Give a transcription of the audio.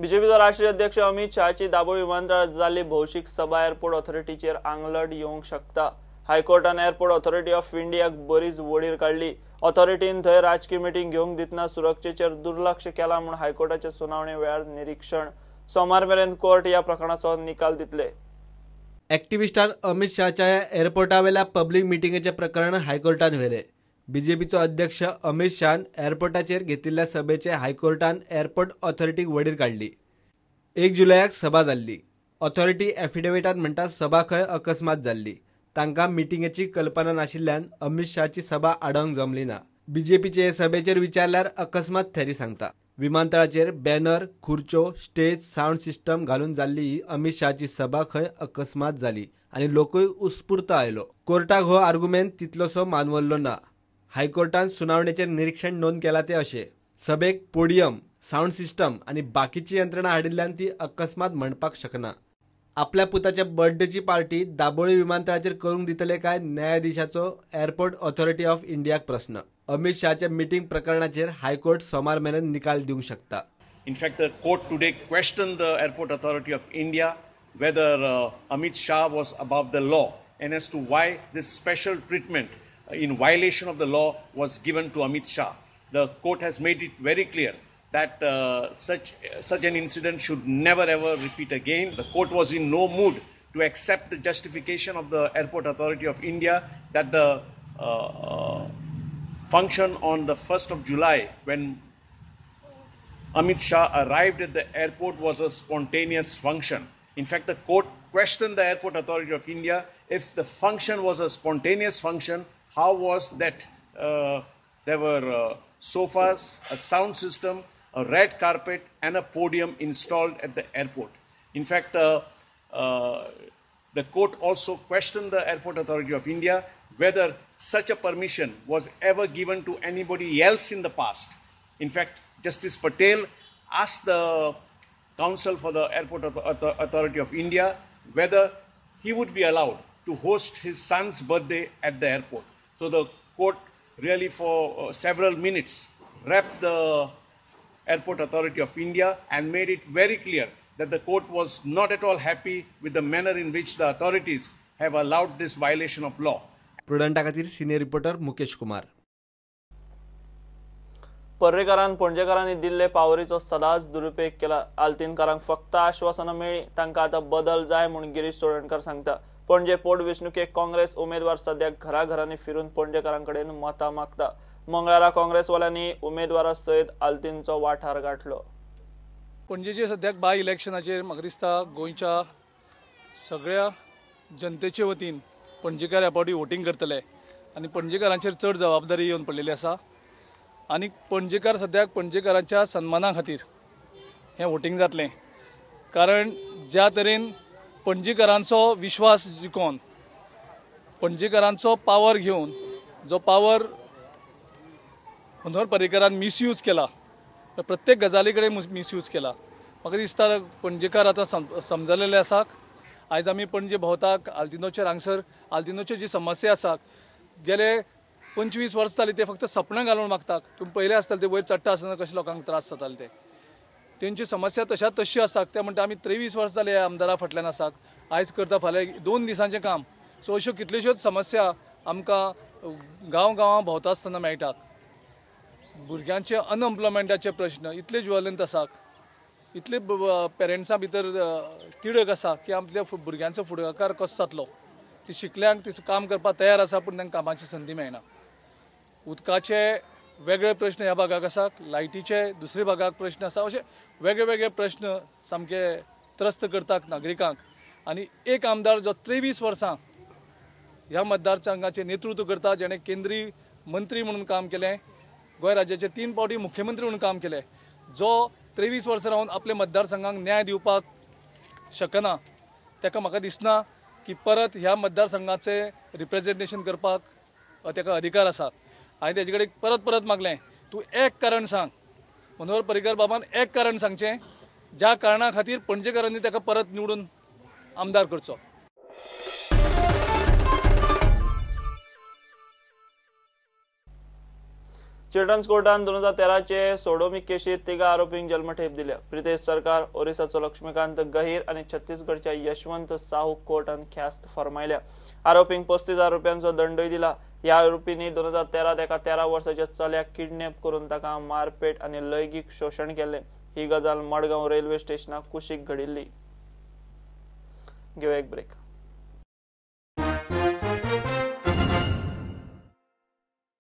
बीजेपीचो राष्ट्रीय अध्यक्ष अमित शहाची दाबोळी विमानतळार जाल्ली भौशीक सभा एअरपोर्ट ऑथॉरिटीचेर आंगलट येवंक शकता। हायकोर्टान एअरपोर्ट ऑथॉरिटी ऑफ इंडियाक बरीच वडीर काढली। ऑथॉरिटीन थंय राजकीय मिटींग घेवंक दितना सुरक्षेचेर दुर्लक्ष केला म्हूण हायकोर्टाचे सुनावणे वेळार निरीक्षण। सोमार मेरेन कोर्ट ह्या प्रकरणाचो निकाल दितले। एक्टिविस्टान अमित शहाच्या एअरपोर्टावेल्या पब्लिक मिटिंगेचे प्रकरण हायकोर्टान व्हेले। बीजेपीचो अध्यक्ष अमित शहान एअरपोर्टाचेर घेतिल्ल्या सभेचे हायकोर्टान एअरपोर्ट ऑथॉरिटीक वडीर काढली। 1 जुलयाक सभा जाल्ली। ऑथॉरिटी एफिडेविटात म्हणटा सभा खंय अकस्मात जाल्ली। तांकां मिटिंगेची कल्पना नाशिल्ल्यान अमित शहाची सभा आडोवंक जमली ना। बीजेपीचे हे सभेचेर विचारल्यार अकस्मात थेरी सांगता। विमानतळाचेर बॅनर, खुर्च्यो, स्टेज, साऊंड सिस्टम घालून जाल्ली ही अमित शहाची सभा खंय अकस्मात जाली आनी लोकूय उत्स्फूर्त आयलो। कोर्टाक हो आर्ग्युमेंट तितलोसो मानवल्लो ना। हायकोर्टान सुनावणेचेर निरीक्षण नोंद केला ते अशें सभेक पोडियम, साऊंड सिस्टम आनी बाकीची यंत्रणा हाडिल्ल्यान ती अकस्मात म्हणपाक शकना। आपल्या पुताच्या बर्थडेची पार्टी दाबोळी विमानतळाचेर करूंक दितले काय न्यायाधीशाचो एअरपोर्ट ऑथॉरिटी ऑफ इंडियाक प्रश्न। अमित शहाच्या मीटिंग प्रकरणाचेर हायकोर्ट सोमार मेरेन निकाल दिवंक शकता। In fact, the court today questioned the Airport Authority of India whether Amit Shah was above the law and as to why this special treatment in violation of the law was given to Amit Shah. The court has made it very clear that such an incident should never ever repeat again. The court was in no mood to accept the justification of the Airport Authority of India that the function on the 1st of July when Amit Shah arrived at the airport was a spontaneous function. In fact, the court questioned the Airport Authority of India if the function was a spontaneous function. How was that there were sofas, a sound system, a red carpet and a podium installed at the airport. In fact, the court also questioned the Airport Authority of India whether such a permission was ever given to anybody else in the past. In fact, Justice Patel asked the counsel for the Airport Authority of India whether he would be allowed to host his son's birthday at the airport. So the court really for several minutes wrapped the Airport Authority of India and made it very clear that the court was not at all happy with the manner in which the authorities have allowed this violation of law. प्रुडंटा खातीर senior reporter Mukesh Kumar. पर्रेकारान पणजेकारांनी दिल्ले पावरीचो सदांच दुरुपयोग केला। आल्तीनकारांक फक्त आश्वासनां मेळ्ळी, तांकां आतां बदल जाय म्हूण गिरीश चोडणकर सांगता। पणजे पोटवेंचणुकेक काँग्रेस उमेदवार सद्याक घराघरांनी फिरून पणजेकारांकडेन मतां मागता। मंगळारा काँग्रेसवाल्यांनी उमेदवारा सयत आल्तीनचो वाठार गाठलो। पणजेचे सद्याक बाय इलेक्शनाचेर म्हाका दिसता गोंयच्या सगळ्या जनतेचे वतीन पणजेकार ह्या फावटी वोटींग करतले आनी पणजेकारांचेर चड जबाबदारी येवन पडलेली आसा आनी पणजेकार सद्याक पणजेकारांच्या सन्माना खातीर हें वोटींग जातलें। कारण ज्या तरेन पणजेकारांचो विश्वास जिखोवन पणजेकारांचो पावर घेवन जो पावर मनोहर पर्रीकारान मिसयूज केला, प्रत्येक गजाली कडेन मिसयूज केला। म्हाका दिसता पणजेकार आतां समजलेले आसात। आयज आमी पणजे भोंवतात, आल्तिनोचेर हांगसर आल्तिनोच्यो जी समस्या आसात गेले 25 वर्सां जाली ते फक्त सपनां घालून मागतात। तुमी पयले आसतले ते वयर चडटा आसतना कशे लोकांक त्रास जाताले ते तेंची समस्या तशाच तशी आसात। ते म्हणटा आमी 23 वर्सां जाली आमदारा फाटल्यान आसात, आयज करता फाल्यां 2 दिसांचें काम। सो अश्यो कितल्योश्योच समस्या आमकां गांवां भोंवता आसतना मेळटात। भुरग्यांचे अनएम्प्लॉयमेंटाचे प्रश्न इतले ज्वलंत आसात, इतले पेरंट्सां भितर तिडक आसा की आपल्या भुरग्यांचो फुडाकार कसो जातलो। ती शिकल्यांक ती काम करपाक तयार आसा पूण तांकां कामाची संदी मेळना। उदकाचे वेगळे प्रश्न ह्या भागाक आसा, लायटीचे दुसऱ्या भागाक प्रश्न आसा। अशे वेगळे वेगळे प्रश्न सामके त्रस्त करतात नागरिकांक। आनी एक आमदार जो 23 वर्सां ह्या मतदारसंघाचें नेतृत्व करता, जेणे केंद्रीय मंत्री म्हणून काम केलें, गोंय राज्याचे 3 फावटी मुख्यमंत्री म्हणून काम केलें, जो 23 वर्सां रावन आपल्या मतदारसंघाक न्याय दिवपाक शकना, ताका म्हाका दिसना की परत ह्या मतदारसंघाचे रिप्रेझेंटेशन करपाक ताका अधिकार आसा। हांवें तेजे कडेन परत मागलें, तूं एक कारण सांग, मनोहर पर्रीकार बाबान एक कारण सांगचें ज्या कारणा खातीर पणजेकारांनी ताका परत निवडून आमदार करचो। चिल्ड्रन्स कोर्टान 2013 सोडोमी केशीत तिगा आरोपींक जल्मठेप दिल्या. प्रितेश सरकार, ओरिसाचो लक्ष्मीकांत गहीर आणि छत्तीसगडच्या यशवंत साहू कोर्टान ख्यास्त फरमायल्या. आरोपींक 35,000 रुपयांचो दंडय दिला. ह्या आरोपींनी 2013 एका 13 वर्साच्या चल्याक किडनॅप करून ताका मारपेट आणि लैंगिक शोषण केले. ही गजाल मडगांव रेल्वे स्टेशनाक कुशीक घडिल्ली. घेऊया एक ब्रेक.